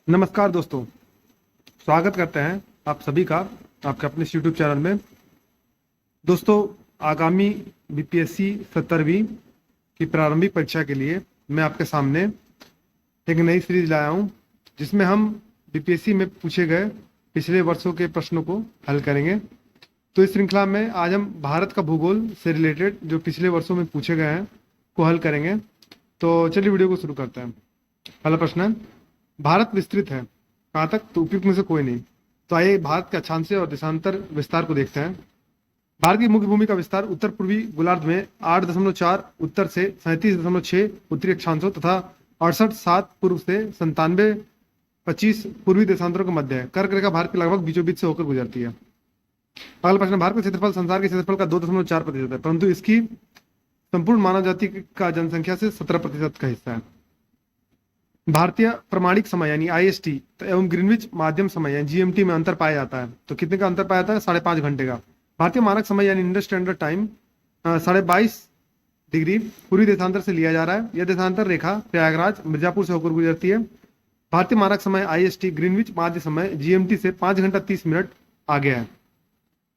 नमस्कार दोस्तों। स्वागत करते हैं आप सभी का आपके अपने यूट्यूब चैनल में। दोस्तों, आगामी बीपीएससी 17वीं की प्रारंभिक परीक्षा के लिए मैं आपके सामने एक नई सीरीज लाया हूं, जिसमें हम बीपीएससी में पूछे गए पिछले वर्षों के प्रश्नों को हल करेंगे। तो इस श्रृंखला में आज हम भारत का भूगोल से रिलेटेड जो पिछले वर्षों में पूछे गए हैं को हल करेंगे। तो चलिए वीडियो को शुरू करते हैं। पहला प्रश्न है, भारत विस्तृत है कहाँ तक? तो उपयुक्त में से कोई नहीं। तो आइए भारत के अक्षांश और देशांतर विस्तार को देखते हैं। भारत की मुख्य भूमि का विस्तार उत्तर पूर्वी गोलार्ध में 8.4 उत्तर से 37.6 उत्तरी अक्षांशों तथा 68.7 पूर्व से 97.25 पूर्वी देशांतरों के मध्य है। कर्क रेखा भारत के लगभग बीचों बीच से होकर गुजरती है। अगला प्रश्न, भारत का क्षेत्रफल संसार के क्षेत्रफल का 2.4% है, परंतु इसकी संपूर्ण मानव जाति का जनसंख्या से 17% का हिस्सा है। भारतीय प्रमाणिक समय यानी आईएसटी एवं ग्रीनविच माध्यम समय यानी जीएमटी में अंतर पाया जाता है। तो कितने का अंतर पाया जाता है? 5.5 घंटे का। भारतीय मानक समय यानी इंडियन स्टैंडर्ड टाइम 22.5 डिग्री पूर्वी देशांतर से लिया जा रहा है। यह देशांतर रेखा प्रयागराज मिर्जापुर से होकर गुजरती है। भारतीय मानक समय आईएसटी ग्रीनविच माध्य समय जीएमटी से 5 घंटा 30 मिनट आगे है।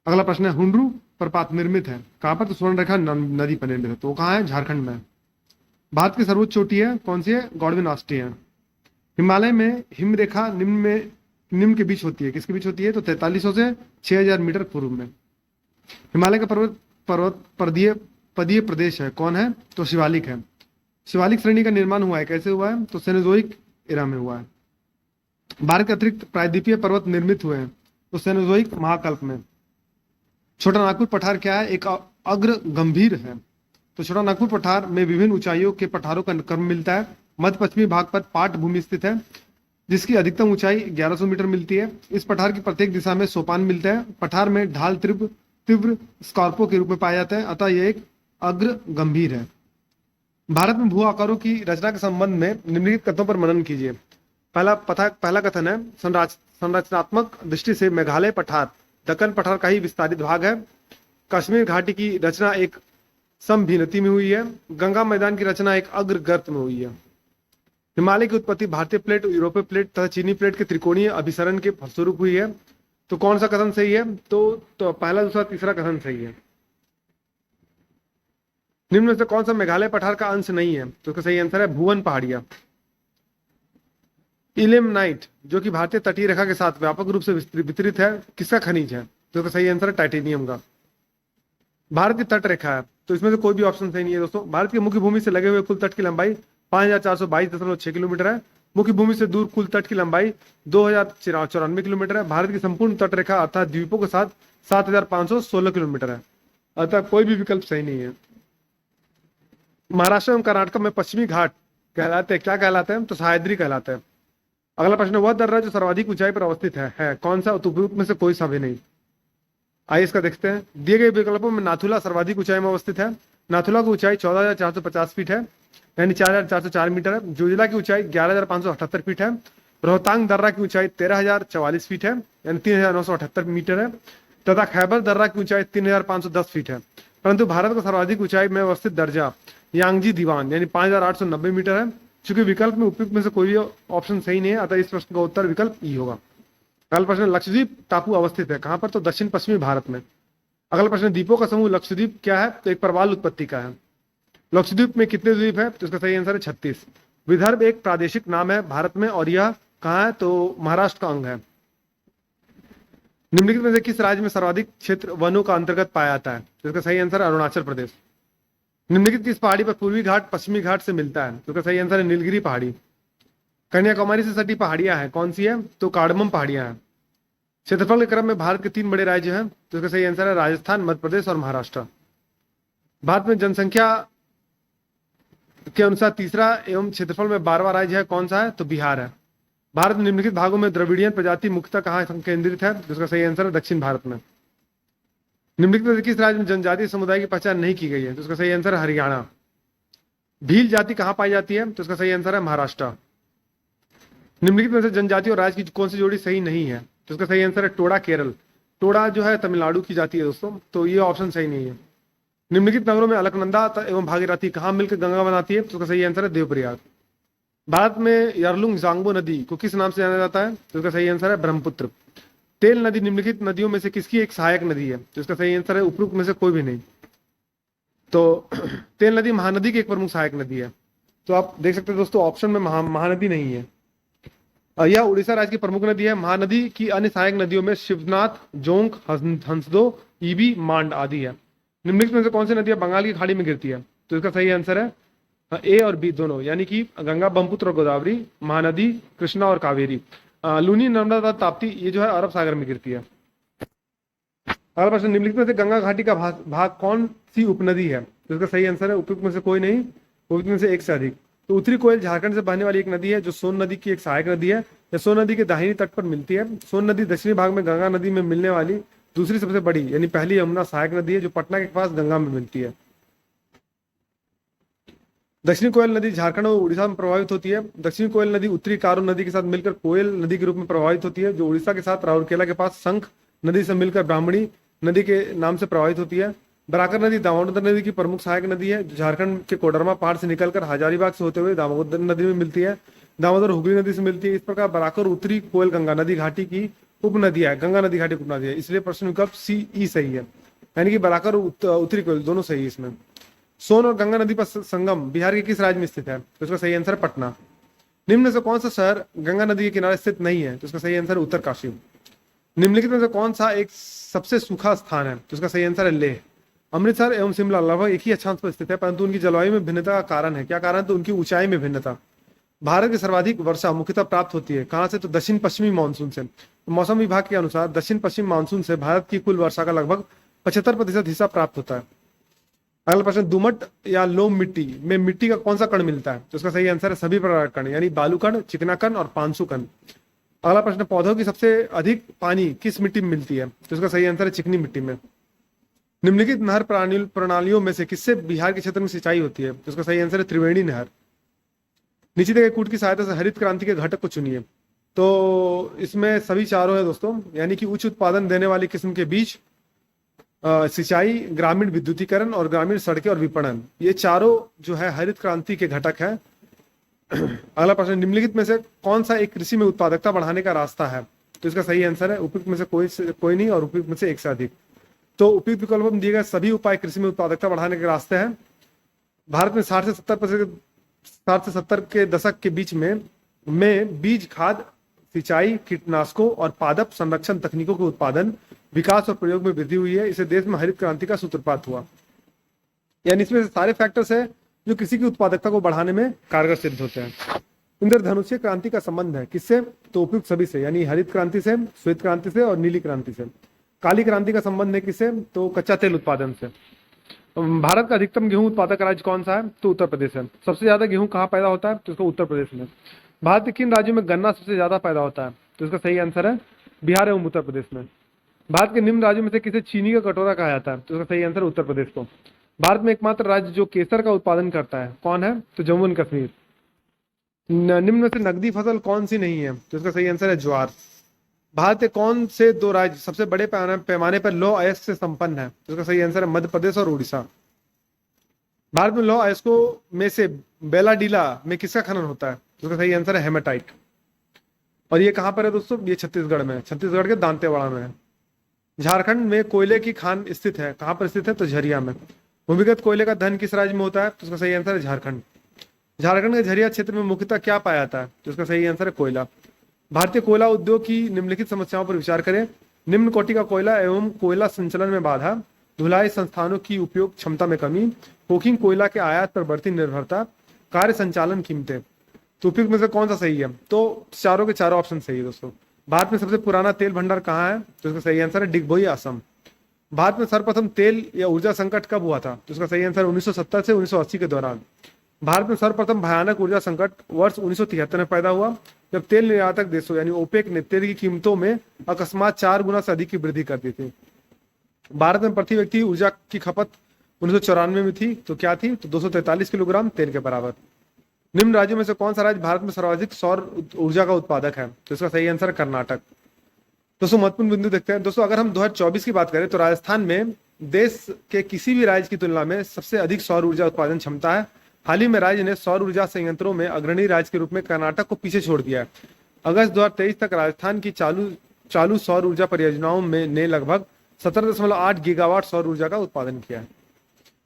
अगला प्रश्न है, हुंड्रू प्रपात निर्मित है कहाँ पर? तो स्वर्ण रेखा नदी पर निर्मित है। तो कहाँ है? झारखंड में। भारत की सर्वोच्च चोटी है कौन सी है? गॉडविन ऑस्टी है। हिमालय में हिमरेखा निम्न के बीच होती है। किसके बीच होती है? तो 4300 से 6000 मीटर पूर्व में। हिमालय का पर्वत पदीय प्रदेश है कौन है? तो शिवालिक है। शिवालिक श्रेणी का निर्माण हुआ है कैसे हुआ है? तो सेनोजोइक एरा में हुआ है। भारत के अतिरिक्त प्रायद्वीपीय पर्वत निर्मित हुए हैं तो सेनोजोइक महाकल्प में। छोटा नागपुर पठार क्या है? एक अग्र गंभीर है। तो छोटा नागपुर पठार में विभिन्न ऊंचाइयों के पठारों का क्रम मिलता है। मध्य पश्चिमी भाग पर पाट भूमि स्थित है, जिसकी अधिकतम ऊंचाई 1100 मीटर मिलती है। इस पठार की प्रत्येक दिशा में सोपान मिलते हैं। पठार में ढाल तीव्र तीव्र स्कार्पो के रूप में पाए जाते हैं, अतः यह एक अग्र गंभीर है। भारत में भू आकारों की रचना के संबंध में निम्नलिखित कथनों पर मनन कीजिए। पहला कथन है, संरचनात्मक दृष्टि से मेघालय पठार दक्कन पठार का ही विस्तारित भाग है। कश्मीर घाटी की रचना एक समभिन्नति में हुई है। गंगा मैदान की रचना एक अग्र गर्त में हुई है। हिमालय की उत्पत्ति भारतीय प्लेट, यूरोपीय प्लेट तथा चीनी प्लेट के त्रिकोणीय अभिसरण के फलस्वरूप हुई है। तो कौन सा कथन सही है? तो पहला, दूसरा, तीसरा कथन सही है। निम्न में से कौन सा मेघालय पठार का अंश नहीं है? तो इसका सही आंसर है भुवन पहाड़ियां। इलेमनाइट जो कि भारतीय तटीय रेखा के साथ व्यापक रूप से वितरित है, किसका खनिज है? तो इसका सही आंसर है टाइटेनियम का। भारत की तट रेखा है, तो इसमें से कोई भी ऑप्शन सही नहीं है दोस्तों। भारत की मुख्य भूमि से लगे हुए कुल तट की लंबाई 5422.6 किलोमीटर है। मुख्य भूमि से दूर कुल तट की लंबाई 2094 किलोमीटर है। भारत की संपूर्ण तट रेखा अर्थात द्वीपों के साथ 7516 किलोमीटर है, अतः कोई भी विकल्प सही नहीं है। महाराष्ट्र एवं कर्नाटक में पश्चिमी घाट कहलाते हैं, क्या कहलाते हैं? तो सह्याद्री कहलाते हैं। अगला प्रश्न, वह दर्रा जो सर्वाधिक ऊंचाई पर अवस्थित है कौन सा? तो उपयुक्त में से कोई सा भी नहीं। आइए इसका देखते हैं। दिए गए विकल्पों में नाथुला सर्वाधिक ऊंचाई में अवस्थित है। नाथुला की ऊंचाई 14,450 फीट है यानी 4,404 मीटर है। जोजिला की ऊंचाई 11,578 फीट है। रोहतांग दर्रा की ऊंचाई 13,044 फीट है यानी 3,978 मीटर है तथा खैबर दर्रा की ऊंचाई 3,510 फीट है। परंतु भारत का सर्वाधिक ऊंचाई में अवस्थित दर्जा यांगजी दीवान यानी 5,890 मीटर है। चूंकि विकल्प में उपयुक्त में से कोई भी ऑप्शन सही नहीं है, अतः इस प्रश्न का उत्तर विकल्प ई होगा। अगला प्रश्न, लक्षद्वीप टापू अवस्थित है कहां पर? तो दक्षिण पश्चिमी भारत में। अगला प्रश्न, द्वीपों का समूह लक्षद्वीप क्या है? तो एक प्रवाल उत्पत्ति का है। लक्षद्वीप में कितने द्वीप है? तो इसका सही आंसर है 36। विदर्भ एक प्रादेशिक नाम है भारत में और यह कहाँ है? तो महाराष्ट्र का अंग है। निम्नलिखित में से किस राज्य में सर्वाधिक क्षेत्र वनों का अंतर्गत पाया जाता है? तो इसका सही आंसर है अरुणाचल प्रदेश। निम्नलिखित किस पहाड़ी पर पूर्वी घाट पश्चिमी घाट से मिलता है? तो इसका सही आंसर है नीलगिरी पहाड़ी। कन्याकुमारी से सटी पहाड़ियां हैं कौन सी है? तो कार्डमम पहाड़ियां हैं। क्षेत्रफल के क्रम में भारत के 3 बड़े राज्य हैं, तो इसका सही आंसर है राजस्थान, मध्य प्रदेश और महाराष्ट्र। भारत में जनसंख्या के अनुसार तीसरा एवं क्षेत्रफल में 12वां राज्य है कौन सा है? तो बिहार है। भारत में निम्नलिखित भागों में द्रविडियन प्रजाति मुख्यतः कहाँ केंद्रित है? जिसका सही आंसर है दक्षिण भारत में। निम्नलिखित में किस राज्य में जनजातीय समुदाय की पहचान नहीं की गई है? तो इसका सही आंसर है हरियाणा। भील जाति कहाँ पाई जाती है? तो इसका सही आंसर है महाराष्ट्र। निम्नलिखित में से जनजाति और राज्य की कौन सी जोड़ी सही नहीं है? तो इसका सही आंसर है टोडा केरल। टोडा जो है तमिलनाडु की जाती है दोस्तों, तो ये ऑप्शन सही नहीं है। निम्नलिखित नगरों में अलकनंदा एवं भागीरथी कहाँ मिलकर गंगा बनाती है? तो इसका सही आंसर है देवप्रयाग। भारत में यारलुंग जांगबो नदी को किस नाम से जाना जाता है? तो इसका सही आंसर है ब्रह्मपुत्र। तेल नदी निम्नलिखित नदियों में से किसकी एक सहायक नदी है? तो इसका सही आंसर है उपरोक्त में से कोई भी नहीं। तो तेल नदी महानदी की एक प्रमुख सहायक नदी है। तो आप देख सकते हैं दोस्तों, ऑप्शन में महानदी नहीं है। यह उड़ीसा राज्य की प्रमुख नदी है। महानदी की अन्य सहायक नदियों में शिवनाथ, जोंक, हंसदो, ईबी, मांड आदि है। निम्नलिखित में से कौन सी नदियां बंगाल की खाड़ी में गिरती है? तो इसका सही आंसर है ए और बी दोनों, यानी कि गंगा, ब्रह्मपुत्र और गोदावरी, महानदी कृष्णा और कावेरी। लूनी, नर्मदा, ताप्ती ये जो है अरब सागर में गिरती है। अगला प्रश्न, निम्नलिखित में से गंगा घाटी का भाग कौन सी उपनदी है? तो इसका सही आंसर है उपयुक्त में से कोई नहीं, उपयुक्त में से एक से अधिक। तो उत्तरी कोयल झारखंड से बहने वाली एक नदी है जो सोन नदी की एक सहायक नदी है। यह सोन नदी के दाहिनी तट पर मिलती है। सोन नदी दक्षिणी भाग में गंगा नदी में मिलने वाली दूसरी सबसे बड़ी यानी पहली यमुना सहायक नदी है जो पटना के पास गंगा में मिलती है। दक्षिणी कोयल नदी झारखंड और उड़ीसा में प्रभावित होती है। दक्षिणी कोयल नदी उत्तरी कारो नदी के साथ मिलकर कोयल नदी के रूप में प्रभावित होती है, जो उड़ीसा के साथ राउरकेला के पास शंख नदी से मिलकर ब्राह्मणी नदी के नाम से प्रभावित होती है। बराकर नदी दामोदर नदी की प्रमुख सहायक नदी है, जो झारखंड के कोडरमा पहाड़ से निकलकर हजारीबाग से होते हुए दामोदर नदी में मिलती है। दामोदर हुगली नदी से मिलती है। इस प्रकार बराकर उत्तरी कोयल गंगा नदी घाटी की उपनदी है, गंगा नदी घाटी की उपनदी है। इसलिए प्रश्न विकल्प सी ई सही है, यानी कि बराकर उत्तरी कोयल दोनों सही है इसमें। सोन और गंगा नदी पर संगम बिहार के किस राज्य में स्थित है? तो इसका सही आंसर है पटना। निम्न में से कौन सा शहर गंगा नदी के किनारे स्थित नहीं है? तो इसका सही आंसर है उत्तरकाशी। निम्नलिखित में से कौन सा एक सबसे सूखा स्थान है? तो इसका सही आंसर है लेह। अमृतसर एवं शिमला लगभग एक ही अक्षांश पर स्थित है, परंतु उनकी जलवायु में भिन्नता का कारण है। क्या कारण? तो उनकी ऊंचाई में भिन्नता। भारत की सर्वाधिक वर्षा मुख्यतः प्राप्त होती है कहां से? तो दक्षिण पश्चिमी मानसून से। मौसम विभाग के अनुसार दक्षिण पश्चिम मानसून से भारत की कुल वर्षा का लगभग 75% हिस्सा प्राप्त होता है। अगला प्रश्न, दोमट या लोम मिट्टी में मिट्टी का कौन सा कण मिलता है? तो इसका सही आंसर है सभी प्रकार के कण, यानी बालू कण, चिकना कण और पांसु कण। अगला प्रश्न, पौधों की सबसे अधिक पानी किस मिट्टी में मिलती है? तो इसका सही आंसर है चिकनी मिट्टी में। निम्नलिखित नहर प्रणालियों में से किससे बिहार के क्षेत्र में सिंचाई होती है? तो इसका सही आंसर है त्रिवेणी नहर। नीचे दिए गए कूट की सहायता से हरित क्रांति के घटक को चुनिए। तो इसमें सभी चारों है दोस्तों, यानी कि उच्च उत्पादन देने वाली किस्म के बीज, सिंचाई, ग्रामीण विद्युतीकरण और ग्रामीण सड़कें और विपणन, ये चारों जो है हरित क्रांति के घटक है। अगला प्रश्न, निम्नलिखित में से कौन सा एक कृषि में उत्पादकता बढ़ाने का रास्ता है? तो इसका सही आंसर है उपयुक्त में से कोई नहीं और उपयुक्त में से एक से अधिक। तो उपयुक्त विकल्पों में दिए गए सभी उपाय कृषि में उत्पादकता बढ़ाने के रास्ते हैं। भारत में 60 से 70 के दशक के बीच में बीज, खाद, सिंचाई, कीटनाशकों और पादप संरक्षण तकनीकों के उत्पादन, विकास और प्रयोग में वृद्धि हुई है। इसे देश में हरित क्रांति का सूत्रपात हुआ। यानी इसमें से सारे फैक्टर्स है जो कृषि की उत्पादकता को बढ़ाने में कारगर सिद्ध होते हैं। इंद्रधनुषीय क्रांति का संबंध है किससे? तो उपयुक्त सभी से, यानी हरित क्रांति से, श्वेत क्रांति से और नीली क्रांति से। काली क्रांति का संबंध है किससे? तो कच्चा तेल उत्पादन से। भारत का अधिकतम गेहूं उत्पादक राज्य कौन सा है? तो उत्तर प्रदेश है। सबसे ज्यादा गेहूं कहाँ पैदा होता है? तो इसका उत्तर प्रदेश में। भारत के किन राज्यों में गन्ना सबसे ज्यादा पैदा होता है? तो इसका सही आंसर है बिहार एवं उत्तर प्रदेश में। भारत के निम्न राज्यों में से किसे चीनी का कटोरा कहा जाता है? तो इसका सही आंसर उत्तर प्रदेश को। भारत में एकमात्र राज्य जो केसर का उत्पादन करता है कौन है? तो जम्मू एंड कश्मीर। निम्न में से नकदी फसल कौन सी नहीं है? तो इसका सही आंसर है ज्वार। भारत के कौन से दो राज्य सबसे बड़े पैमाने पर लौह अयस्क से संपन्न है? तो इसका सही आंसर है मध्य प्रदेश और उड़ीसा। भारत में लौह अयस्कों में से बेलाडीला में किसका खनन होता है? तो इसका सही आंसर है हेमाटाइट। और ये कहां पर है दोस्तों? ये छत्तीसगढ़ में, छत्तीसगढ़ के दांतेवाड़ा में है। झारखंड में कोयले की खान स्थित है, कहां पर स्थित है? तो झरिया में। भूमिगत कोयले का धन किस राज्य में होता है? तो उसका सही आंसर है झारखंड। झारखंड के झरिया क्षेत्र में मुख्यतः क्या पाया जाता है? तो उसका सही आंसर है कोयला। भारतीय कोयला उद्योग की निम्नलिखित समस्याओं पर विचार करें। निम्न कोटि का कोयला एवं कोयला संचलन में बाधा, धुलाई संस्थानों की उपयोग क्षमता में कमी, कोकिंग कोयला के आयात पर बढ़ती निर्भरता, कार्य संचालन कीमतें। तो उपयुक्त में से कौन सा सही है? तो चारों के चारों ऑप्शन सही है दोस्तों। भारत में सबसे पुराना तेल भंडार कहाँ है? तो इसका सही आंसर है डिगबोई, असम। भारत में सर्वप्रथम तेल या ऊर्जा संकट कब हुआ था? तो इसका सही आंसर 1970 से 1980 के दौरान। भारत में सर्वप्रथम भयानक ऊर्जा संकट वर्ष 1973 में पैदा हुआ, जब तेल निर्यातक देशों यानी ओपेक ने तेल की कीमतों में अकस्मात 4 गुना से अधिक की वृद्धि कर दी थी। भारत में प्रति व्यक्ति ऊर्जा की खपत 1994 में थी, तो क्या थी? तो 243 किलोग्राम तेल के बराबर। निम्न राज्यों में से कौन सा राज्य भारत में सर्वाधिक सौर ऊर्जा का उत्पादक है? तो इसका सही आंसर है कर्नाटक। दोस्तों महत्वपूर्ण बिंदु देखते हैं। दोस्तों अगर हम 2024 की बात करें तो राजस्थान में देश के किसी भी राज्य की तुलना में सबसे अधिक सौर ऊर्जा उत्पादन क्षमता है। हाल ही में राज्य ने सौर ऊर्जा संयंत्रों में अग्रणी राज्य के रूप में कर्नाटक को पीछे छोड़ दिया है। अगस्त 2023 तक राजस्थान की चालू चालू सौर ऊर्जा परियोजनाओं में ने लगभग 17.8 गीगावाट सौर ऊर्जा का उत्पादन किया है।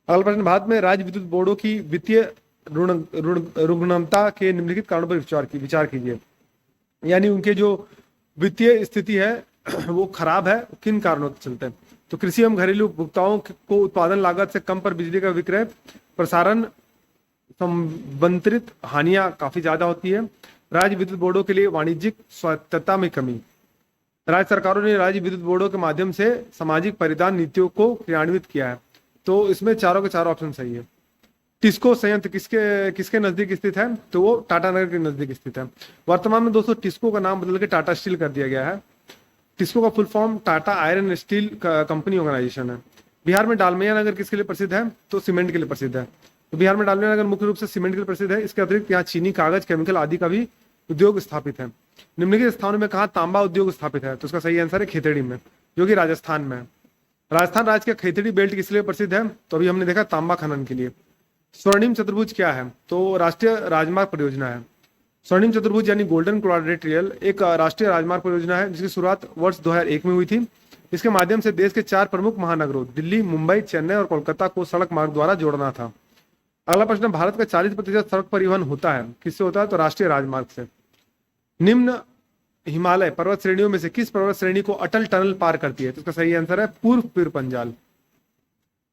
अगला प्रश्न, भारत में राज्य विद्युत बोर्डों की वित्तीय रुग्णता के निम्नलिखित कारणों पर विचार कीजिए। यानी उनके जो वित्तीय स्थिति है वो खराब है, किन कारणों के चलते? तो कृषि एवं घरेलू उपभोक्ताओं को उत्पादन लागत से कम पर बिजली का विक्रय, प्रसारण संबंधित हानियां काफी ज्यादा होती है। राज्य विद्युत बोर्डों के लिए वाणिज्यिक स्वायत्तता में कमी। राज्य सरकारों ने राज्य विद्युत बोर्डों के माध्यम से सामाजिक परिधान नीतियों को क्रियान्वित किया है। तो इसमें चारों के चारों ऑप्शन सही है। टिस्को संयंत्र किसके किसके नजदीक स्थित है? तो वो टाटा नगर के नजदीक स्थित है। वर्तमान में दोस्तों टिस्को का नाम बदल के टाटा स्टील कर दिया गया है। टिस्को का full form Tata iron steel company organization है। बिहार में डालमिया नगर किसके लिए प्रसिद्ध है? तो सीमेंट के लिए प्रसिद्ध है। तो बिहार में डालमिया नगर मुख्य रूप से सीमेंट के लिए प्रसिद्ध है। इसके अतिरिक्त यहाँ चीनी, कागज, केमिकल आदि का भी उद्योग स्थापित है। निम्नलिखित स्थानों में कहा तांबा उद्योग स्थापित है? तो इसका सही आंसर है खेतड़ी में, जो कि राजस्थान में है। राजस्थान राज्य का खेतड़ी बेल्ट किस लिए प्रसिद्ध है? तो अभी हमने देखा तांबा खनन के लिए। स्वर्णिम चतुर्भुज क्या है? तो राष्ट्रीय राजमार्ग परियोजना है। स्वर्णिम चतुर्भुज यानी गोल्डन क्वाड्रिलेटरल एक राष्ट्रीय राजमार्ग परियोजना है जिसकी शुरुआत वर्ष 2001 में हुई थी। इसके माध्यम से देश के 4 प्रमुख महानगरों दिल्ली, मुंबई, चेन्नई और कोलकाता को सड़क मार्ग द्वारा जोड़ना था। अगला प्रश्न, भारत का 40% सड़क परिवहन होता है, किससे होता है? तो राष्ट्रीय राजमार्ग से। निम्न हिमालय पर्वत श्रेणियों में से किस पर्वत श्रेणी को अटल टनल पार करती है? तो इसका सही आंसर है पूर्व पीर पंजाल।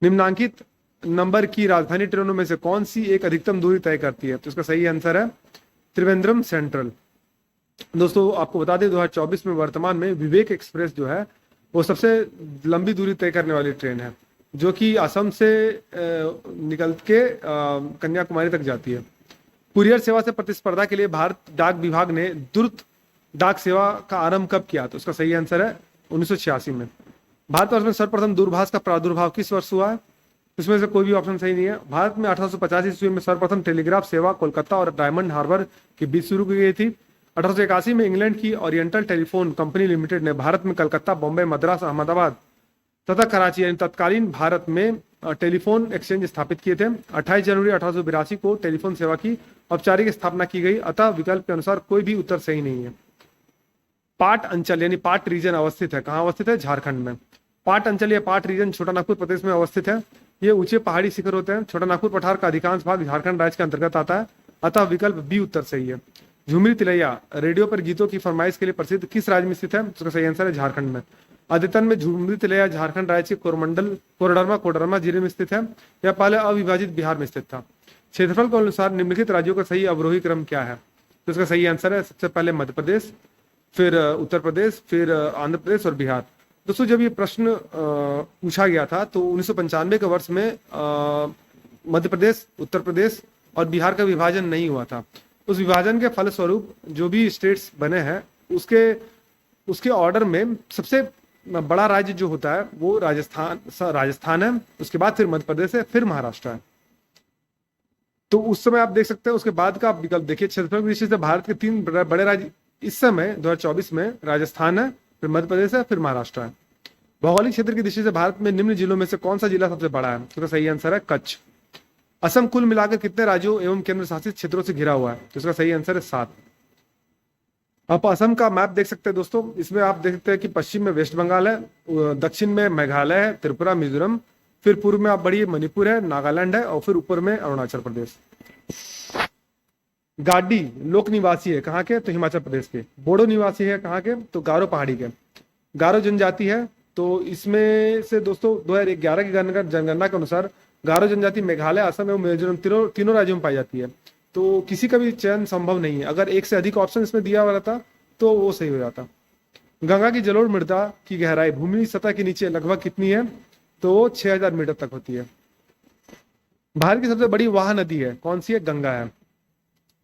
निम्नांकित नंबर की राजधानी ट्रेनों में से कौन सी एक अधिकतम दूरी तय करती है? तो इसका सही आंसर है त्रिवेंद्रम सेंट्रल। दोस्तों आपको बता दें 2024 में वर्तमान में विवेक एक्सप्रेस जो है वो सबसे लंबी दूरी तय करने वाली ट्रेन है, जो कि असम से निकल के कन्याकुमारी तक जाती है। कुरियर सेवा से प्रतिस्पर्धा के लिए भारत डाक विभाग ने द्रुत डाक सेवा का आरंभ कब किया? तो उसका सही आंसर है 1986 में। भारतवर्ष में सर्वप्रथम दूरभाष का प्रादुर्भाव किस वर्ष हुआ है? इसमें से कोई भी ऑप्शन सही नहीं है। भारत में 1850 ईस्वी में सर्वप्रथम टेलीग्राफ सेवा कोलकाता और डायमंड हार्बर के बीच शुरू की गई थी। 1881 में इंग्लैंड की ओरिएंटल टेलीफोन कंपनी लिमिटेड ने भारत में कलकत्ता, बॉम्बे, मद्रास, अहमदाबाद तथा कराची यानी तत्कालीन भारत में टेलीफोन एक्सचेंज स्थापित किए थे। 28 जनवरी 1882 को टेलीफोन सेवा की औपचारिक स्थापना की गई। अतः विकल्प के अनुसार कोई भी उत्तर सही नहीं है। पाट अंचल यानी पाट रीजन अवस्थित है, कहाँ अवस्थित है? झारखंड में। पाट अंचल या पाट रीजन छोटा नागपुर प्रदेश में अवस्थित है। ये ऊंचे पहाड़ी शिखर होते हैं। छोटा नागपुर पठार का अधिकांश भाग झारखंड राज्य के अंतर्गत आता है। अतः विकल्प बी उत्तर सही है। झुमरी तिलैया रेडियो पर गीतों की फरमाइश के लिए प्रसिद्ध किस राज्य में स्थित है? उसका सही आंसर है झारखंड में। अद्यतन में झुमरी तिलैया झारखंड राज्य के कोडरमा जिले में स्थित है। यह पहले अविभाजित बिहार में स्थित था। क्षेत्रफल के अनुसार निम्नलिखित राज्यों का सही अवरोही क्रम क्या है? तो इसका सही आंसर है सबसे पहले मध्य प्रदेश, फिर उत्तर प्रदेश, फिर आंध्र प्रदेश और बिहार। दोस्तों जब ये प्रश्न पूछा गया था तो 1995 के वर्ष में मध्य प्रदेश, उत्तर प्रदेश और बिहार का विभाजन नहीं हुआ था। उस विभाजन के फलस्वरूप जो भी स्टेट्स बने हैं उसके ऑर्डर में सबसे बड़ा राज्य जो होता है वो राजस्थान है, उसके बाद फिर मध्य प्रदेश है, फिर महाराष्ट्र है। तो उस समय आप देख सकते हैं। उसके बाद का आप विकल्प देखिए। क्षेत्रफल की दृष्टि से भारत के 3 बड़े राज्य इस समय 2024 में राजस्थान है, फिर मध्य प्रदेश है, फिर महाराष्ट्र है। भौगोलिक क्षेत्र की दृष्टि से भारत में निम्न जिलों में से कौन सा जिला सबसे बड़ा है? तो सही आंसर है कच्छ। असम कुल मिलाकर कितने राज्यों एवं केंद्र शासित क्षेत्रों से घिरा हुआ है? तो इसका सही आंसर है 7। आप असम का मैप देख सकते हैं दोस्तों। इसमें आप देख सकते हैं कि पश्चिम में वेस्ट बंगाल है, दक्षिण में मेघालय है, त्रिपुरा, मिजोरम, फिर पूर्व में आप बढ़िए मणिपुर है, नागालैंड है और फिर ऊपर में अरुणाचल प्रदेश। गाडी लोक निवासी है कहाँ के? तो हिमाचल प्रदेश के। बोडो निवासी है कहाँ के? तो गारो पहाड़ी के। गारो जनजाति है। तो इसमें से दोस्तों 2011 की जनगणना के अनुसार गारो जनजाति मेघालय, असम एवं मिजोरम तीनों राज्यों में पाई जाती है। तो किसी का भी चयन संभव नहीं है। अगर एक से अधिक ऑप्शन इसमें दिया हुआ रहता तो वो सही हो जाता। गंगा की जलोढ़ मृदा की गहराई भूमि सतह के नीचे लगभग कितनी है? तो 6000 मीटर तक होती है। भारत की सबसे बड़ी वाह नदी है कौन सी है? गंगा है,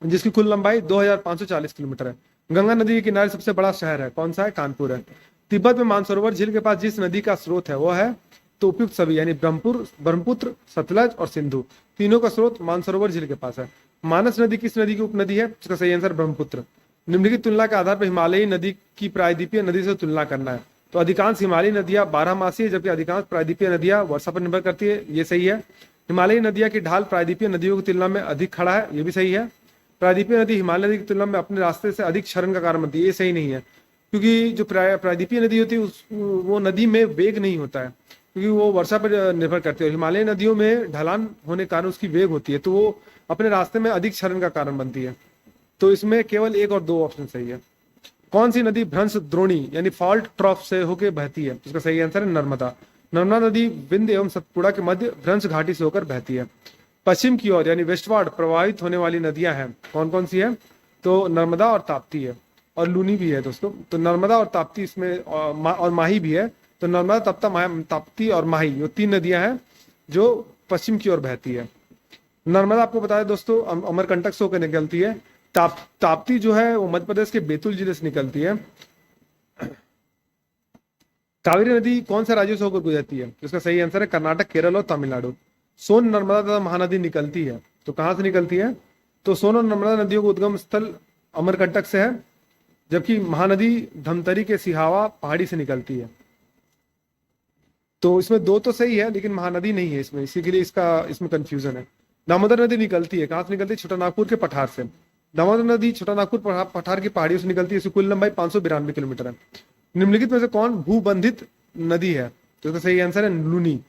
जिसकी कुल लंबाई 2540 किलोमीटर है। गंगा नदी के किनारे सबसे बड़ा शहर है कौन सा है? कानपुर है। तिब्बत में मानसरोवर झील के पास जिस नदी का स्रोत है वो है? तो उपयुक्त सभी यानी ब्रह्मपुत्र, सतलज और सिंधु, तीनों का स्रोत मानसरोवर झील के पास है। मानस नदी किस नदी की उपनदी है? इसका सही आंसर ब्रह्मपुत्र। निम्नलिखित तुलना के आधार पर हिमालयी नदी की प्रायद्वीपीय नदी से तुलना करना है। तो अधिकांश हिमालयी नदियां 12 मासी है, जबकि अधिकांश प्रायद्वीपीय नदियां वर्षा पर निर्भर करती है। ये सही है। हिमालयी नदियां की ढाल प्रायद्वीपीय नदियों की तुलना में अधिक खड़ा है, ये भी सही है। प्रायद्वीपीय नदी हिमालय नदी की तुलना में अपने रास्ते से अधिक क्षरण का कारण बनती है, ये सही नहीं है। क्योंकि जो प्रायद्वीपीय नदी होती है वो नदी में वेग नहीं होता है, क्योंकि वो वर्षा पर निर्भर करती है। और हिमालयी नदियों में ढलान होने के कारण उसकी वेग होती है, तो वो अपने रास्ते में अधिक क्षरण का कारण बनती है। तो इसमें केवल 1 और 2 ऑप्शन सही है। कौन सी नदी भ्रंश द्रोणी यानी फॉल्ट ट्रॉफ से होकर बहती है? इसका सही आंसर है नर्मदा। नर्मदा नदी विंध्य एवं सतपुड़ा के मध्य भ्रंश घाटी से होकर बहती है। पश्चिम की ओर यानी वेस्टवार्ड प्रवाहित होने वाली नदियां हैं, कौन कौन सी है? तो नर्मदा और ताप्ती है, और लूनी भी है दोस्तों। तो नर्मदा और ताप्ती इसमें और माही भी है। तो नर्मदा, ताप्ती और माही, ये 3 नदियां हैं जो पश्चिम की ओर बहती है। नर्मदा आपको बताया दोस्तों अमरकंटक से होकर निकलती है। ताप्ती जो है वो मध्य प्रदेश के बैतूल जिले से निकलती है। कावेरी नदी कौन से राज्यों से होकर गुजरती है? तो इसका सही आंसर है कर्नाटक, केरल और तमिलनाडु। सोन, नर्मदा तथा महानदी निकलती है, तो कहां से निकलती है? तो सोन और नर्मदा नदियों का उद्गम स्थल अमरकंटक से है, जबकि महानदी धमतरी के सिहावा पहाड़ी से निकलती है। तो इसमें 2 तो सही है, लेकिन महानदी नहीं है इसमें, इसी के लिए इसमें कंफ्यूजन है। दामोदर नदी निकलती है, कहां से निकलती है? छोटानागपुर के पठार से। दामोदर नदी छोटानागपुर पठार की पहाड़ियों से निकलती है। इसकी कुल लंबाई 592 किलोमीटर है। निम्नलिखित में से कौन भूबंधित नदी है? तो इसका सही आंसर है लूनी।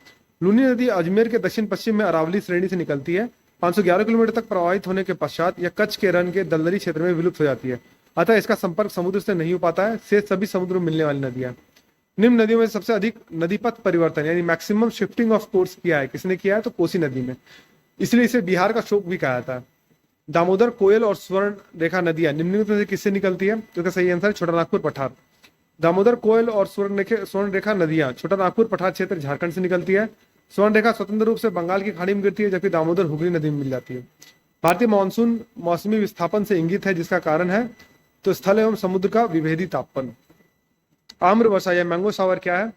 लूनी नदी अजमेर के दक्षिण पश्चिम में अरावली श्रेणी से निकलती है। 511 किलोमीटर तक प्रवाहित होने के पश्चात यह कच्छ के रण के दलदली क्षेत्र में विलुप्त हो जाती है, अतः इसका संपर्क समुद्र से नहीं हो पाता है। शेष सभी समुद्र में मिलने वाली नदियां। निम्न नदियों में सबसे अधिक नदीपथ परिवर्तन यानी मैक्सिमम शिफ्टिंग ऑफ कोर्स किया है, किसने किया है? तो कोसी नदी में, इसलिए इसे बिहार का शोक भी कहा जाता है। दामोदर, कोयल और स्वर्ण रेखा नदियां निम्नलिखित में से किससे निकलती है? तो इसका सही आंसर है छोटानागपुर पठार। दामोदर, कोयल और स्वर्ण रेखा नदियां छोटानागपुर पठार क्षेत्र झारखंड से निकलती है। स्वर्ण रेखा स्वतंत्र रूप से बंगाल की खाड़ी में गिरती है, जबकि दामोदर हुगली नदी में मिल जाती है। भारतीय मानसून मौसमी विस्थापन से इंगित है, जिसका कारण है तो स्थल एवं समुद्र का विभेदी तापमान। आम्र वर्षा या मैंगो शावर क्या है?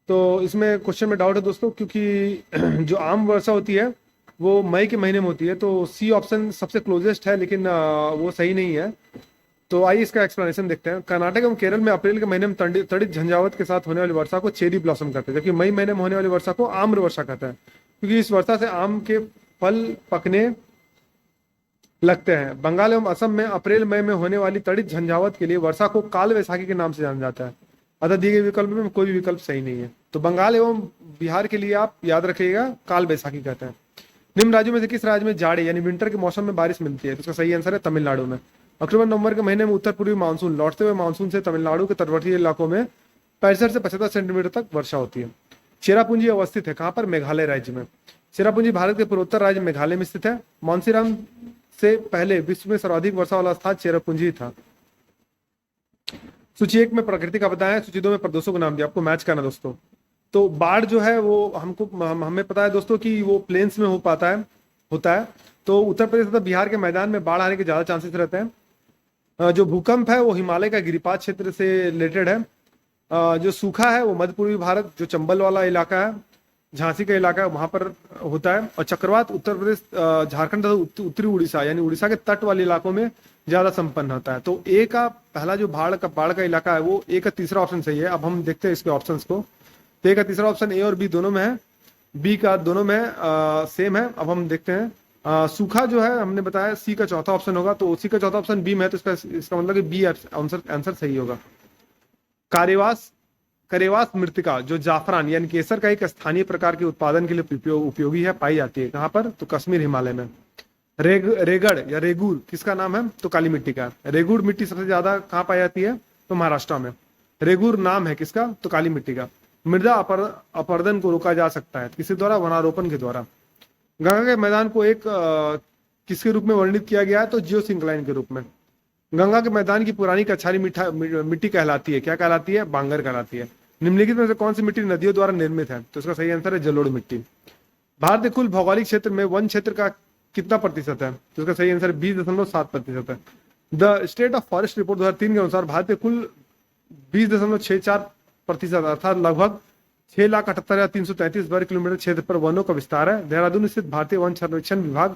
तो इसमें क्वेश्चन में डाउट है दोस्तों, क्योंकि जो आम वर्षा होती है वो मई के महीने में होती है, तो सी ऑप्शन सबसे क्लोजेस्ट है, लेकिन वो सही नहीं है। तो आइए इसका एक्सप्लेनेशन देखते हैं। कर्नाटक एवं केरल में अप्रैल के महीने में तड़ित झंझावत के साथ होने वाली वर्षा को चेरी ब्लॉसम कहते हैं, जबकि मई महीने में होने वाली वर्षा को आम्र वर्षा कहते हैं, क्योंकि इस वर्षा से आम के फल पकने लगते हैं। बंगाल एवं असम में अप्रैल मई में होने वाली तड़ित झंझावत के लिए वर्षा को काल वैसाखी के नाम से जाना जाता है, अतः दिए गए विकल्प में कोई भी विकल्प सही नहीं है। तो बंगाल एवं बिहार के लिए आप याद रखिएगा काल वैसाखी कहते हैं। निम्न राज्यों में से किस राज्य में जाड़े यानी विंटर के मौसम में बारिश मिलती है? तो इसका सही आंसर है तमिलनाडु में। अक्टूबर नवंबर के महीने में उत्तर पूर्वी मानसून लौटते हुए मानसून से तमिलनाडु के तटवर्ती इलाकों में 65 से 75 सेंटीमीटर तक वर्षा होती है। चेरापूंजी अवस्थित है कहां पर? मेघालय राज्य में। चेरापूंजी भारत के पूर्वोत्तर राज्य मेघालय में स्थित है। मानसीराम से पहले विश्व में सर्वाधिक वर्षा वाला स्थान चेरापूंजी था। सूची 1 में प्रकृति का बताया, सूची 2 में प्रदूषकों को नाम दिया, आपको मैच करना दोस्तों। तो बाढ़ जो है वो हमें पता है दोस्तों कि वो प्लेन्स में होता है। तो उत्तर प्रदेश तथा बिहार के मैदान में बाढ़ आने के ज्यादा चांसेस रहते हैं। जो भूकंप है वो हिमालय का गिरिपात क्षेत्र से रिलेटेड है। जो सूखा है वो मध्य पूर्वी भारत, जो चंबल वाला इलाका है, झांसी का इलाका है, वहां पर होता है। और चक्रवात उत्तर प्रदेश, झारखंड तथा उत्तरी उड़ीसा यानी उड़ीसा के तट वाले इलाकों में ज्यादा संपन्न होता है। तो ए का पहला जो बाढ़ का इलाका है वो ए का तीसरा ऑप्शन सही है। अब हम देखते हैं इसके ऑप्शंस को। तो ए का तीसरा ऑप्शन ए और बी दोनों में है, बी का दोनों में सेम है। अब हम देखते हैं सूखा जो है हमने बताया सी का चौथा ऑप्शन होगा, तो सी का चौथा ऑप्शन बी में है, तो इसका मतलब कि बी आंसर सही होगा। करेवास मृतिका जो जाफरान यानी केसर का एक स्थानीय प्रकार के उत्पादन के लिए उपयोगी है, पाई जाती है कहां पर? तो कश्मीर, हिमालय में। रेगड़ या रेगुर किसका नाम है? तो काली मिट्टी का। रेगुर मिट्टी सबसे ज्यादा कहां पाई जाती है? तो महाराष्ट्र में। रेगुर नाम है किसका? तो काली मिट्टी का। मृदा अपरदन को रोका जा सकता है किसके द्वारा? वनारोपण के द्वारा। गंगा के मैदान को एक किसके रूप में वर्णित किया गया है? तो जियोसिंक्लाइन के रूप में। गंगा के मैदान की पुरानी कछारी मिट्टी कहलाती है, क्या कहलाती है? बांगर कहलाती है। निम्नलिखित में से कौन सी मिट्टी नदियों द्वारा निर्मित है? तो इसका सही आंसर है जलोढ़ मिट्टी। भारत के कुल भौगोलिक क्षेत्र में वन क्षेत्र का कितना प्रतिशत है? तो इसका सही आंसर 20.7% है। The state of forest report 2003 के अनुसार भारत के कुल 20.64% अर्थात लगभग 6,78,333 वर्ग किलोमीटर क्षेत्र पर वनों का विस्तार है। देहरादून स्थित भारतीय वन सर्वेक्षण विभाग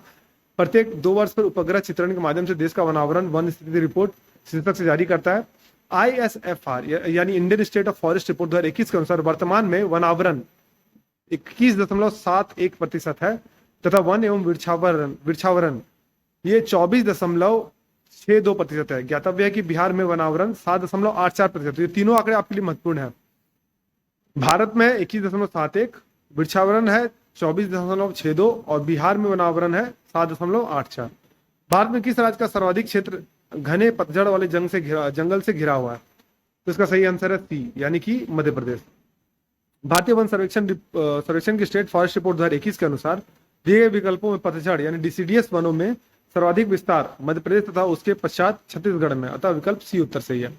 प्रत्येक 2 वर्ष पर उपग्रह चित्रण के माध्यम से देश का वनावरण वन स्थिति रिपोर्ट शीर्षक से जारी करता है। ISFR यानी Indian state of forest report 2021 के अनुसार वर्तमान में वनावरण 21.71% है, तथा वन एवं वृक्षावरण वृक्षावरण ये 24.62% है। ज्ञातव्य है कि बिहार में वनावरण 7.84%। ये तीनों आंकड़े आपके लिए महत्वपूर्ण है। भारत में 21.71, वृक्षावरण है 24.62 और बिहार में वनावरण है 7.84। भारत में किस राज्य का सर्वाधिक क्षेत्र घने पतझड़ वाले जंगल से घिरा हुआ है? तो इसका सही आंसर है सी, यानी कि मध्य प्रदेश। भारतीय वन सर्वेक्षण की स्टेट फॉरेस्ट रिपोर्ट 2021 के अनुसार दिए गए विकल्पों में पतझड़ यानी डिसिडियस वनों में सर्वाधिक विस्तार मध्य प्रदेश तथा उसके पश्चात छत्तीसगढ़ में, अतः विकल्प सी उत्तर सही है।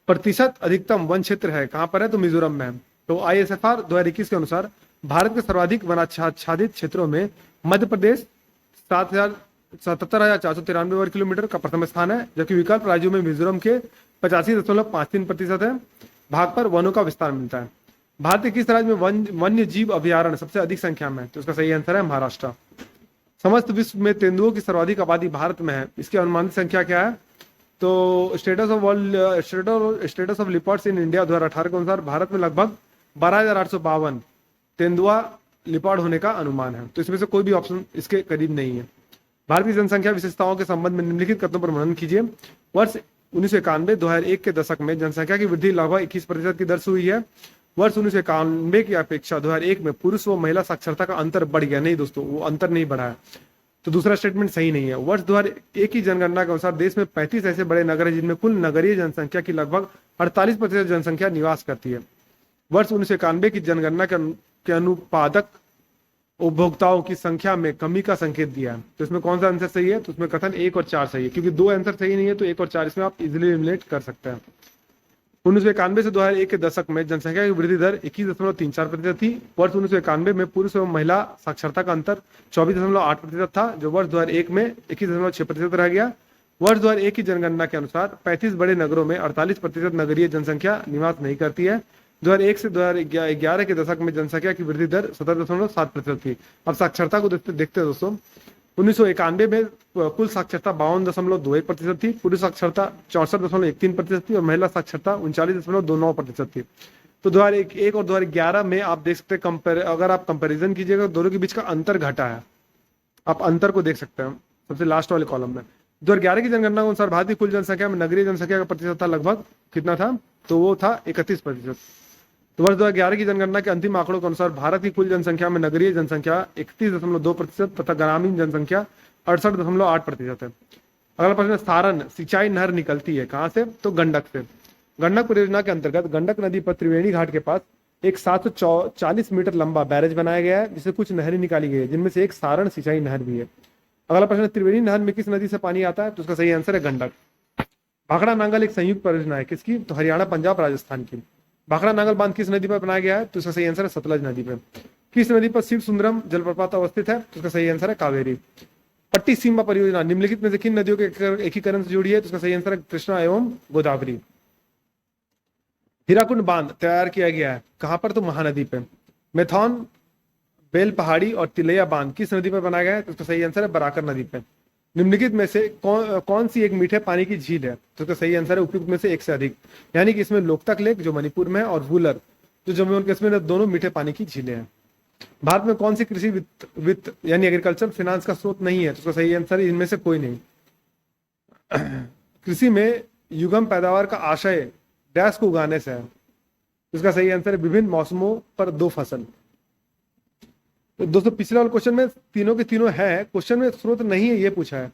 प्रतिशत अधिकतम वन क्षेत्र है कहां पर है? तो मिजोरम में है। तो ISFR 2021 के अनुसार भारत के सर्वाधिक वनाच्छादित क्षेत्रों में मध्य प्रदेश 77,493 वर्ग किलोमीटर का प्रथम स्थान है, जबकि विकल्प राज्यों में मिजोरम के 85.53% है भाग पर वनों का विस्तार मिलता है। भारत के किस राज्य में वन्य जीव अभ्यारण्य सबसे अधिक संख्या में? तो इसका सही आंसर है महाराष्ट्र। समस्त विश्व में तेंदुओं की सर्वाधिक आबादी भारत में है, इसकी अनुमानित संख्या क्या है? तो status of leopards in India 2018 के अनुसार भारत में लगभग 12,852 तेंदुआ लिपर्ड होने का अनुमान है। तो इसमें से कोई भी ऑप्शन इसके करीब नहीं है। भारत की जनसंख्या विशेषताओं के संबंध में निम्नलिखित कथनों पर मनन कीजिए। वर्ष 1991-2001 के दशक में जनसंख्या की वृद्धि लगभग 21% की दर से हुई है। वर्ष 1991 की अपेक्षा 2001 में पुरुष व महिला साक्षरता का अंतर बढ़ गया। नहीं दोस्तों, वो अंतर नहीं बढ़ा है। तो दूसरा स्टेटमेंट सही नहीं है। वर्ष 2001 की जनगणना के अनुसार देश में 35 ऐसे बड़े नगर हैं जिनमें कुल नगरीय जनसंख्या की लगभग 48% जनसंख्या निवास करती है। वर्ष 1991 की जनगणना के अनुपादक उपभोक्ताओं की संख्या में कमी का संकेत दिया है। तो इसमें कौन सा आंसर सही है? तो उसमें कथन 1 और 4 सही है, क्योंकि 2 आंसर सही नहीं है तो 1 और 4 इसमें आप इजिली एलिमिनेट कर सकते हैं। 1991 से 2001 के दशक में जनसंख्या की वृद्धि दर 21.34% थी। वर्ष 1991 में पुरुष एवं महिला साक्षरता का अंतर 24.8% था, जो वर्ष 2001 में 21.6% रह गया। वर्ष 2001 की जनगणना के अनुसार 35 बड़े नगरों में 48% नगरीय जनसंख्या निवास नहीं करती है। 2001 से 2011 के दशक में जनसंख्या की वृद्धि दर 17.7% थी। अब साक्षरता को देखते हैं दोस्तों। 1991 में कुल साक्षरता 52.21% थी, पुरुष साक्षरता 64.13% थी और महिला साक्षरता 39.29% थी। तो 2001 और 2011 में आप देख सकते हैं, अगर आप कंपैरिजन कीजिएगा दोनों के बीच का अंतर घटा है। आप अंतर को देख सकते हैं सबसे लास्ट वाले कॉलम में। 2011 की जनगणना के अनुसार भारत की कुल जनसंख्या में नगरीय जनसंख्या का प्रतिशत था लगभग कितना था? तो वो था 31%। तो वर्ष 2011 की जनगणना के अंतिम आंकड़ों के अनुसार भारत की कुल जनसंख्या में नगरीय जनसंख्या 31.2% तथा ग्रामीण जनसंख्या 68.8% है। अगला प्रश्न, सारण सिंचाई नहर निकलती है कहां से? तो गंडक से। गंडक परियोजना के अंतर्गत गंडक नदी पर त्रिवेणी घाट के पास एक 740 मीटर लंबा बैरेज बनाया गया है, जिससे कुछ नहरें निकाली गई है, जिनमें से एक सारण सिंचाई नहर भी है। अगला प्रश्न, त्रिवेणी नहर में किस नदी से पानी आता है? तो उसका सही आंसर है गंडक। भाखड़ा नांगल एक संयुक्त परियोजना है किसकी? तो हरियाणा, पंजाब, राजस्थान की। भाखड़ा नांगल बांध किस नदी पर बनाया गया है? तो इसका सही आंसर है सतलज नदी पर। किस नदी पर शिव सुंदरम जलप्रपात अवस्थित है? तो इसका सही आंसर है कावेरी। पट्टी सीमा परियोजना निम्नलिखित में से किन नदियों के एकीकरण से जुड़ी है? तो इसका सही आंसर है कृष्णा एवं गोदावरी। हीराकुंड बांध तैयार किया गया है कहां पर? तो महानदी पे। मेथॉन, बेल पहाड़ी और तिलैया बांध किस नदी पर बनाया गया है? तो इसका सही आंसर है बराकर नदी पे। निम्नलिखित में से कौन सी एक मीठे पानी की झील है? तो इसका सही आंसर है उपयुक्त में से एक से अधिक, यानी कि इसमें लोकतक लेक जो मणिपुर में है और वुलर जो जम्मू एंड कश्मीर में, दोनों मीठे पानी की झीलें हैं। भारत में कौन सी कृषि वित्त यानी एग्रीकल्चर फाइनेंस का स्रोत नहीं है? तो इसका सही आंसर है इनमें से कोई नहीं। कृषि में युगम पैदावार का आशय डैश को उगाने से है। इसका सही आंसर है विभिन्न मौसमों पर 2 फसल। तो दोस्तों पिछले वाले क्वेश्चन में तीनों के तीनों है, क्वेश्चन में स्रोत नहीं है ये पूछा है।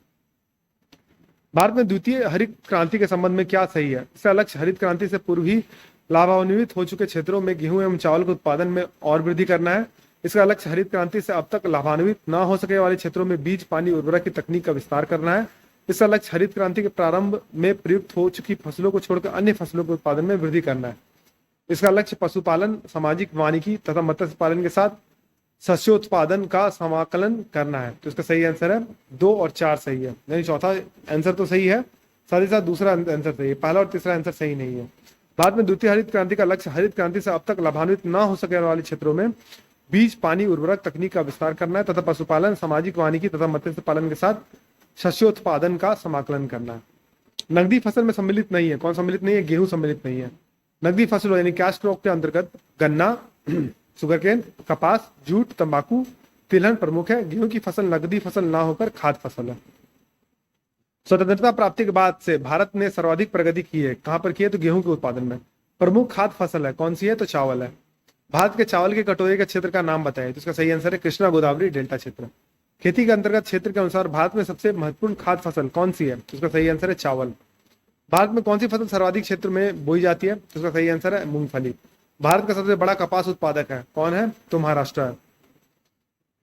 भारत में द्वितीय हरित क्रांति के संबंध में क्या सही है? इसका लक्ष्य हरित क्रांति से पूर्व ही लाभान्वित हो चुके क्षेत्रों में गेहूं एवं चावल के उत्पादन में और वृद्धि करना है। इसका लक्ष्य हरित क्रांति से अब तक लाभान्वित न हो सके वाले क्षेत्रों में बीज, पानी, उर्वरक की तकनीक का विस्तार करना है। इसका लक्ष्य हरित क्रांति के प्रारंभ में प्रयुक्त हो चुकी फसलों को छोड़कर अन्य फसलों के उत्पादन में वृद्धि करना है। इसका लक्ष्य पशुपालन, सामाजिक वानिकी तथा मत्स्य पालन के साथ शस्योत्पादन का समाकलन करना है। तो इसका सही आंसर है 2 और 4 सही है, यानी चौथा आंसर तो सही है, साथ ही साथ दूसरा आंसर सही है, पहला और तीसरा आंसर सही नहीं है। भारत में द्वितीय हरित क्रांति का लक्ष्य हरित क्रांति से अब तक लाभान्वित न हो सके वाले क्षेत्रों में बीज, पानी, उर्वरक तकनीक का विस्तार करना है तथा पशुपालन, सामाजिक वानिकी तथा मत्स्य पालन के साथ शस्योत्पादन का समाकलन करना है। नकदी फसल में सम्मिलित नहीं है, कौन सम्मिलित नहीं है? गेहूं सम्मिलित नहीं है। नकदी फसलों यानी कैश क्रॉप के अंतर्गत गन्ना, शुगर केन, कपास, जूट, तंबाकू, तिलहन प्रमुख है। गेहूं की फसल नकदी फसल ना होकर खाद्य फसल है। स्वतंत्रता प्राप्ति के बाद से भारत ने सर्वाधिक प्रगति की है, कहां पर की है? तो गेहूं के उत्पादन में। प्रमुख खाद्य फसल है कौन सी है? तो चावल है। भारत के चावल के कटोरे के क्षेत्र का नाम बताएं। तो इसका सही आंसर है कृष्णा गोदावरी डेल्टा क्षेत्र। खेती के अंतर्गत क्षेत्र के अनुसार भारत में सबसे महत्वपूर्ण खाद्य फसल कौन सी है? तो इसका सही आंसर है चावल। भारत में कौन सी फसल सर्वाधिक क्षेत्र में बोई जाती है? तो इसका सही आंसर है मूंगफली। भारत का सबसे बड़ा कपास उत्पादक है कौन है? तो महाराष्ट्र है।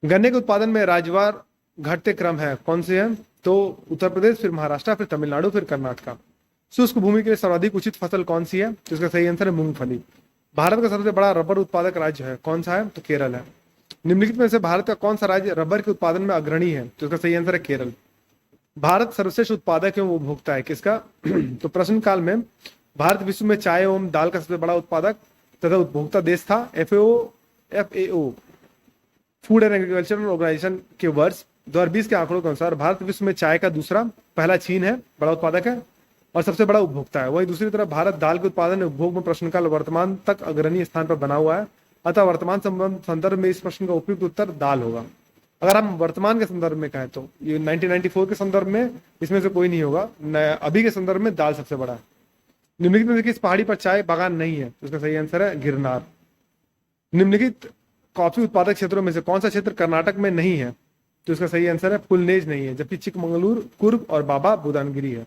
गन्ने के उत्पादन में राज्यवार घटते क्रम है कौन से है? तो उत्तर प्रदेश, फिर महाराष्ट्र, फिर तमिलनाडु, फिर कर्नाटक। शुष्क भूमि के लिए सर्वाधिक उचित फसल कौन सी है? तो इसका सही आंसर है मूंगफली। भारत का सबसे बड़ा रबर उत्पादक राज्य है कौन सा है? तो केरल है। निम्नलिखित में से भारत का कौन सा राज्य रबर के उत्पादन में अग्रणी है? तो इसका सही आंसर है केरल। भारत सर्वश्रेष्ठ उत्पादक एवं उपभोक्ता है किसका? तो प्रश्न काल में भारत विश्व में चाय एवं दाल का सबसे बड़ा उत्पादक तथा उपभोक्ता देश था। FAO food and agricultural organization के वर्ष 2020 के आंकड़ों के अनुसार भारत विश्व में चाय का दूसरा, पहला चीन है बड़ा उत्पादक है और सबसे बड़ा उपभोक्ता है। वहीं दूसरी तरफ भारत दाल के उत्पादन उपभोग में प्रश्नकाल वर्तमान तक अग्रणी स्थान पर बना हुआ है। अतः वर्तमान संदर्भ में इस प्रश्न का उपयुक्त उत्तर दाल होगा। अगर हम वर्तमान के संदर्भ में कहें तो ये 1994 के संदर्भ में इसमें से कोई नहीं होगा। अभी के संदर्भ में दाल सबसे बड़ा है। निम्नलिखित में से किस पहाड़ी पर चाय बागान नहीं है? तो इसका सही आंसर है गिरनार। निम्नलिखित कॉफी उत्पादक क्षेत्रों में से कौन सा क्षेत्र कर्नाटक में नहीं है? तो इसका सही आंसर है पुलनेज नहीं है, जबकि चिकमंगलूर, कुर्ग और बाबा बुदानगिरी है।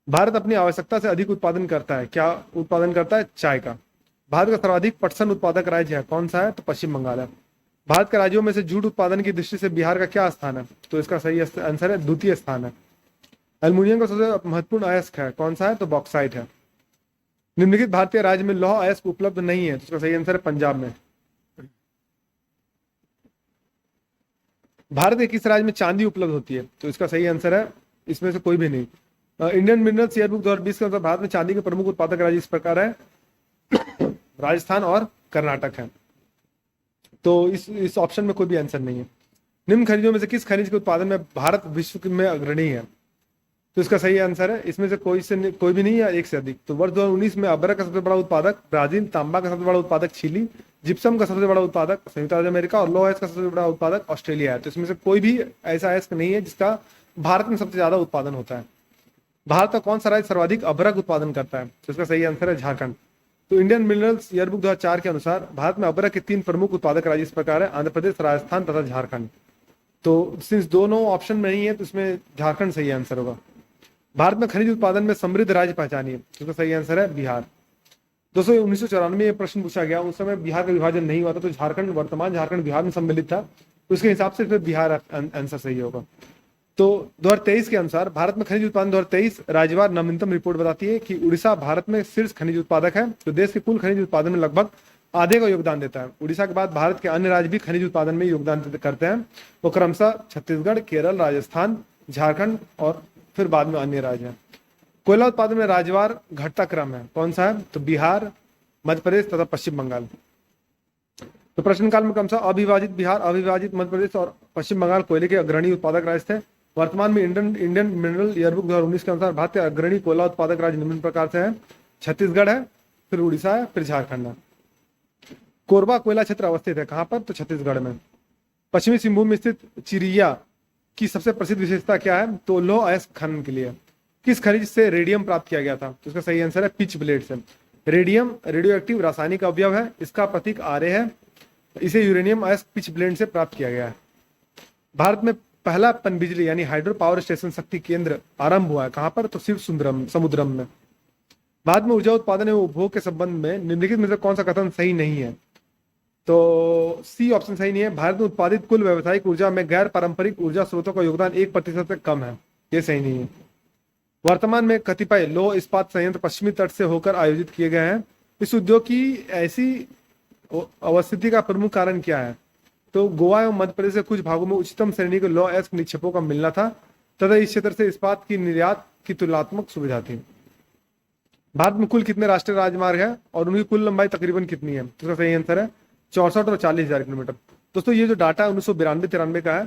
भारत अपनी आवश्यकता से अधिक उत्पादन करता है, क्या उत्पादन करता है? चाय का। भारत का सर्वाधिक पटसन उत्पादक राज्य है कौन सा है? तो पश्चिम बंगाल है। भारत के राज्यों में से जूट उत्पादन की दृष्टि से बिहार का क्या स्थान है? तो इसका सही आंसर है द्वितीय स्थान है। एल्युमिनियम का सबसे महत्वपूर्ण अयस्क है कौन सा है? तो बॉक्साइट है। निम्नलिखित भारतीय राज्य में लौह अयस्क उपलब्ध नहीं है, तो इसका सही आंसर है पंजाब में। भारत के किस राज्य में चांदी उपलब्ध होती है? तो इसका सही आंसर है इसमें से कोई भी नहीं। इंडियन मिनरल्स ईयरबुक 2020 के अनुसार भारत में चांदी के प्रमुख उत्पादक राज्य इस प्रकार है राजस्थान और कर्नाटक है। तो इस ऑप्शन में कोई भी आंसर नहीं है। निम्न खनिजों में से किस खनिज के उत्पादन में भारत विश्व में अग्रणी है? तो इसका सही आंसर है इसमें से कोई भी नहीं है, एक से अधिक। तो वर्ष 2019 में अभ्रक का सबसे बड़ा उत्पादक ब्राजील, तांबा का सबसे बड़ा उत्पादक चिली, जिप्सम का सबसे बड़ा उत्पादक संयुक्त राज्य अमेरिका और लौह अयस्क का सबसे बड़ा उत्पादक ऑस्ट्रेलिया है। तो इसमें से कोई भी ऐसा अयस्क नहीं है जिसका भारत में सबसे ज्यादा उत्पादन होता है। भारत का कौन सा राज्य सर्वाधिक अभ्रक उत्पादन करता है? तो इसका सही आंसर है झारखंड। तो इंडियन मिनरल्स ईयरबुक 2004 के अनुसार भारत में अभ्रक के 3 प्रमुख उत्पादक राज्य इस प्रकार है आंध्र प्रदेश, राजस्थान तथा झारखंड। तो सिंस दोनों ऑप्शन में नहीं है तो इसमें झारखंड सही आंसर होगा। भारत में खनिज उत्पादन में समृद्ध राज्य पहचानिए, तो इसका सही आंसर है बिहार। दोस्तों 1994 में प्रश्न पूछा गया, उस समय बिहार का विभाजन नहीं हुआ था, तो झारखंड, वर्तमान झारखंड बिहार में सम्मिलित था, तो उसके हिसाब से फिर बिहार आंसर सही होगा। तो 2023 के अनुसार भारत में खनिज उत्पादन 2023 राज्यवार नवीनतम रिपोर्ट बताती है कि उड़ीसा भारत में शीर्ष खनिज उत्पादक है, तो देश के कुल खनिज उत्पादन में लगभग आधे का योगदान देता है। उड़ीसा के बाद भारत के अन्य राज्य भी खनिज उत्पादन में योगदान करते हैं, वो क्रमशः छत्तीसगढ़, केरल, राजस्थान, झारखंड और फिर बाद में अन्य राज्य हैं। कोयला उत्पादन में राज्यवार घटता क्रम है कौन सा है? तो बिहार, मध्य प्रदेश तथा पश्चिम बंगाल। तो प्रश्नकाल में क्रमशः अविभाजित बिहार, अविभाजित मध्य प्रदेश और पश्चिम बंगाल कोयले के अग्रणी उत्पादक राज्य थे। वर्तमान में इंडियन मिनरल ईयरबुक 2019 के अनुसार भारत के अग्रणी कोयला उत्पादक राज्य निम्न प्रकार से है। छत्तीसगढ़ है, फिर उड़ीसा है, फिर झारखंड है। कोरबा कोयला क्षेत्र अवस्थित है कहां पर? तो छत्तीसगढ़ में। पश्चिमी सिंहभूम में स्थित चिरिया की सबसे प्रसिद्ध विशेषता क्या है? तो लौह अयस्क खनन के लिए। किस खनिज से रेडियम प्राप्त किया गया था? तो इसका सही आंसर है पिच ब्लेड से। रेडियम रेडियो एक्टिव रासायनिक अवयव है, इसका प्रतीक आरए है, इसे यूरेनियम अयस्क पिच ब्लेड से प्राप्त किया गया है। भारत में पहला पनबिजली यानी हाइड्रो पावर स्टेशन शक्ति केंद्र आरंभ हुआ है कहां पर? तो शिव समुद्रम में। भारत में ऊर्जा उत्पादन एवं उपभोग के संबंध में निम्नलिखित में से कौन सा कथन सही नहीं है? तो सी ऑप्शन सही नहीं है। भारत में उत्पादित कुल व्यावसायिक ऊर्जा में गैर पारंपरिक ऊर्जा स्रोतों का योगदान 1% से कम है, ये सही नहीं है। वर्तमान में कतिपय लौह इस्पात संयंत्र पश्चिमी तट से होकर आयोजित किए गए हैं। इस उद्योग की ऐसी अवस्थिति का प्रमुख कारण क्या है? तो गोवा एवं मध्य प्रदेश के कुछ भागों में उच्चतम श्रेणी के लौह अयस्क निक्षेपों का मिलना था तथा इस क्षेत्र से इस्पात की निर्यात की तुलनात्मक सुविधा थी। भारत में कुल कितने राष्ट्रीय राजमार्ग है और उनकी कुल लंबाई तकरीबन कितनी है? तो इसका सही आंसर है 64 और 40,000 किलोमीटर। दोस्तों ये जो डाटा है 1992-93 का है।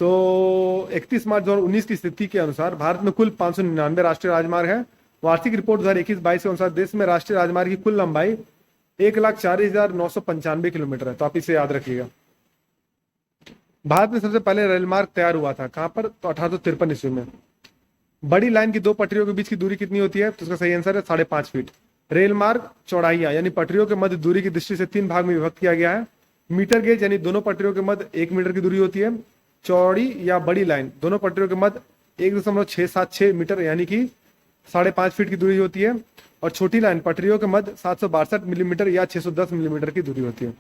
तो 31 मार्च 2019 की स्थिति के अनुसार भारत में कुल 599 राष्ट्रीय राजमार्ग है। वार्षिक रिपोर्ट 2021-22 के अनुसार देश में राष्ट्रीय राजमार्ग की कुल लंबाई 1,40,995 किलोमीटर है, तो आप इसे याद रखिएगा। भारत में सबसे पहले रेल मार्ग तैयार हुआ था कहाँ पर? तो 1853 ईस्वी में। बड़ी लाइन की दो पटरियों के बीच की दूरी कितनी होती है? तो इसका सही आंसर है 5.5 फीट। रेल मार्ग चौड़ाइयां यानी पटरियों के मध्य दूरी की दृष्टि से 3 भाग में विभक्त किया गया है। मीटर गेज यानी दोनों पटरियों के मध्य 1 मीटर की दूरी होती है। चौड़ी या बड़ी लाइन दोनों पटरियों के मध्य 1.676 मीटर यानी कि 5.5 फीट की दूरी होती है। और छोटी लाइन पटरियों के मध्य 762 मिलीमीटर या 610 मिलीमीटर की दूरी होती है।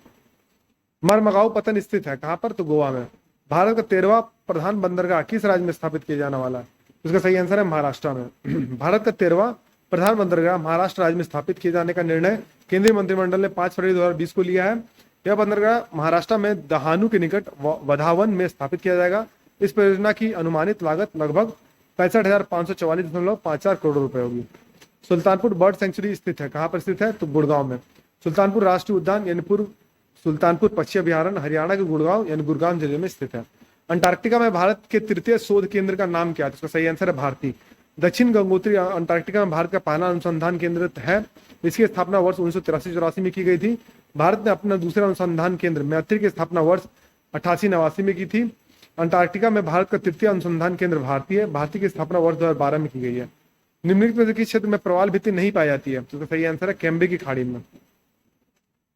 मरमगांव पत्तन स्थित है कहाँ पर? तो गोवा में। भारत का 13वां प्रधान बंदरगाह किस राज्य में स्थापित किया जाने वाला है? उसका सही आंसर है महाराष्ट्र में। भारत का 13वां प्रधान बंदरगाह महाराष्ट्र राज्य में स्थापित किए जाने का निर्णय केंद्रीय मंत्रिमंडल ने 5 फरवरी 2020 को लिया है। यह बंदरगाह महाराष्ट्र में दहानू के निकट वधावन में स्थापित किया जाएगा। इस परियोजना की अनुमानित लागत लगभग 65,544.54 करोड़ रुपए होगी। सुल्तानपुर बर्ड सेंचुरी स्थित है कहाँ पर स्थित है? तो गुड़गांव में। सुल्तानपुर राष्ट्रीय उद्यान यानी पूर्व सुल्तानपुर पक्षी अभयारण्य हरियाणा के गुड़गांव यानी गुड़गांव जिले में स्थित है। अंटार्कटिका में भारत के तृतीय शोध केंद्र का नाम क्या है? तो इसका सही आंसर है भारती। दक्षिण गंगोत्री अंटार्कटिका में भारत का पहला अनुसंधान केंद्र है। इसकी स्थापना वर्ष 1983-84 में की गई थी। भारत ने अपना दूसरा अनुसंधान केंद्र मैत्री की स्थापना वर्ष 88-89 में की थी। अंटार्कटिका में भारत का तृतीय अनुसंधान केंद्र भारती है। भारती की स्थापना वर्ष 2012 में की गई है। निम्नलिखित में से किस क्षेत्र में प्रवाल भित्ति नहीं पाई जाती है? तो इसका सही आंसर है कैम्ब्रिज की खाड़ी में।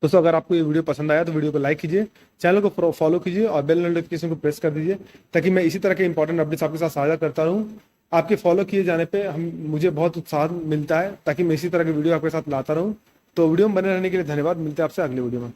दोस्तों अगर आपको ये वीडियो पसंद आया तो वीडियो को लाइक कीजिए, चैनल को फॉलो कीजिए और बेल नोटिफिकेशन को प्रेस कर दीजिए ताकि मैं इसी तरह के इंपॉर्टेंट अपडेट्स आपके साथ साझा करता रहूं। आपके फॉलो किए जाने पे मुझे बहुत उत्साह मिलता है ताकि मैं इसी तरह के वीडियो आपके साथ लाता रहूं। तो वीडियो में बने रहने के लिए धन्यवाद। मिलते हैं आपसे अगले वीडियो में।